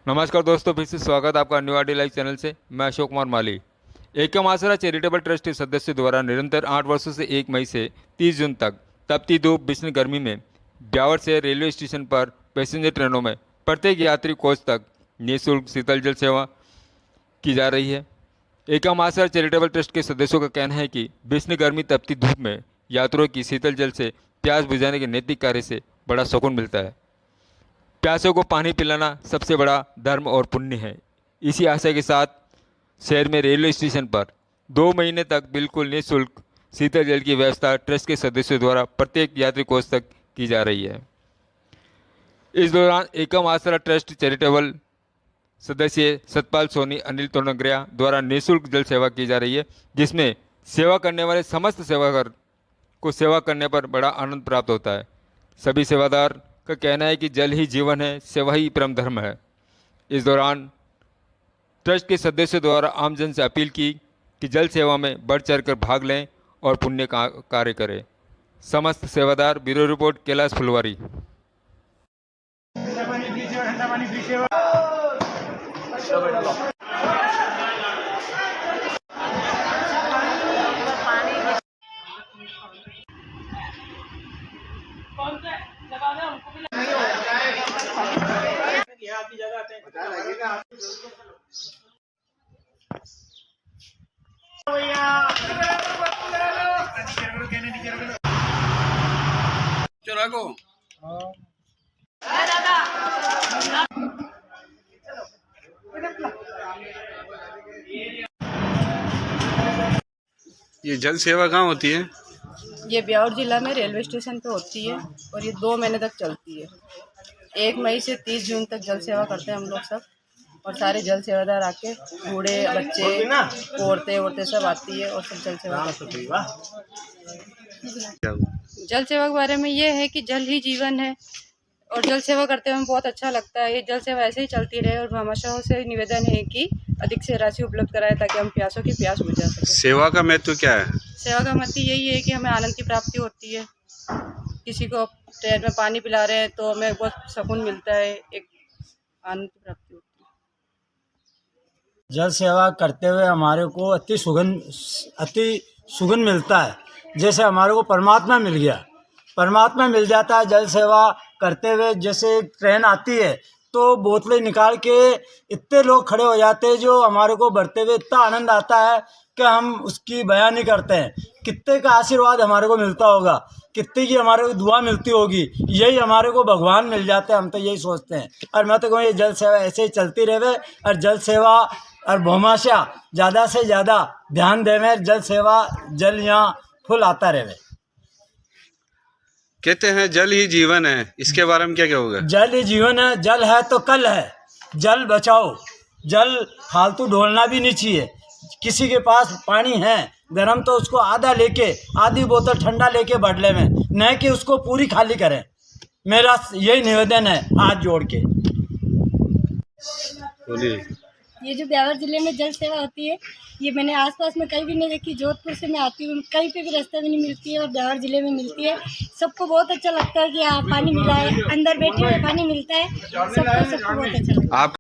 नमस्कार दोस्तों, फिर से स्वागत आपका new R D live channel से। मैं अशोक कुमार माली। एकम आसरा चैरिटेबल ट्रस्ट के सदस्यों द्वारा निरंतर 8 वर्षों से 1 मई से 30 जून तक तपती धूप भीषण गर्मी में ब्यावर से रेलवे स्टेशन पर पैसेंजर ट्रेनों में प्रत्येक यात्री कोच तक निःशुल्क शीतल जल सेवा की जा रही है। एकम आसरा चैरिटेबल ट्रस्ट के सदस्यों का कहना है कि भीषण गर्मी तपती धूप में यात्रियों की शीतल जल से प्यास बुझाने के नैतिक कार्य से बड़ा सुकून मिलता है। प्यासों को पानी पिलाना सबसे बड़ा धर्म और पुण्य है। इसी आशय के साथ शहर में रेलवे स्टेशन पर 2 महीने तक बिल्कुल निःशुल्क शीतल जल की व्यवस्था ट्रस्ट के सदस्यों द्वारा प्रत्येक यात्री कोच तक की जा रही है। इस दौरान एकम आसरा ट्रस्ट चैरिटेबल सदस्य सतपाल सोनी, अनिल तोनगरिया द्वारा निःशुल्क जल सेवा की जा रही है, जिसमें सेवा करने वाले समस्त सेवाकर को सेवा करने पर बड़ा आनंद प्राप्त होता है। सभी सेवादार का कहना है कि जल ही जीवन है, सेवा ही परम धर्म है। इस दौरान ट्रस्ट के सदस्यों द्वारा आमजन से अपील की कि जल सेवा में बढ़ चढ़कर भाग लें और पुण्य का कार्य करें। समस्त सेवादार। ब्यूरो रिपोर्ट, कैलाश फुलवारी। चला को ये जल सेवा कहाँ होती है? ये ब्यावर जिला में रेलवे स्टेशन पे होती है और ये 2 महीने तक चलती है। 1 मई से 30 जून तक जल सेवा करते हैं हम लोग सब, और सारे जल सेवादार आके बूढ़े बच्चे औरतें सब आती है और सब जल सेवा करते हैं। जल सेवा के बारे में ये है कि जल ही जीवन है और जल सेवा करते हुए बहुत अच्छा लगता है। ये जल सेवा ऐसे ही चलती रहे और भामाशाहों से निवेदन है कि अधिक से राशि उपलब्ध कराए ताकि हम प्यासों की प्यास बुझा सकें। सेवा का महत्व क्या है? सेवा का मतलब यही है कि हमें आनंद की प्राप्ति होती है। किसी को ट्रेन में पानी पिला रहे हैं तो हमें बहुत सुकून मिलता है, एक आनंद की प्राप्ति होती है। जल सेवा करते हुए हमारे को अति सुगंध मिलता है, जैसे हमारे को परमात्मा मिल गया, परमात्मा मिल जाता है। जल सेवा करते हुए जैसे ट्रेन आती है तो बोतलें निकाल के इतने लोग खड़े हो जाते हैं, जो हमारे को बढ़ते हुए इतना आनंद आता है कि हम उसकी बयान नहीं करते हैं। कितने का आशीर्वाद हमारे को मिलता होगा, कितने की हमारे को दुआ मिलती होगी, यही हमारे को भगवान मिल जाते हैं। हम तो यही सोचते हैं। और मैं तो कहूँ ये जल सेवा ऐसे ही चलती रहे और जल सेवा और भौमाशा ज़्यादा से ज़्यादा ध्यान देवे। जल सेवा, जल यहाँ फुल आता रहे। कहते हैं जल ही जीवन है, इसके बारे में क्या कहोगे? जल ही जीवन है, जल है तो कल है। जल बचाओ, जल फालतू ढोलना भी नहीं चाहिए। किसी के पास पानी है गर्म तो उसको आधा लेके, आधी बोतल ठंडा लेके बदले में, न कि उसको पूरी खाली करें। मेरा यही निवेदन है हाथ जोड़ के। बोलिए। ये जो ब्यावर जिले में जल सेवा होती है, ये मैंने आसपास में कहीं भी नहीं देखी। जोधपुर से मैं आती हूँ, कहीं पे भी रास्ते में नहीं मिलती है और ब्यावर जिले में मिलती है। सबको बहुत अच्छा लगता है कि हाँ पानी मिला है, अंदर बैठे हुए पानी मिलता है। सबको बहुत अच्छा लगता है। आप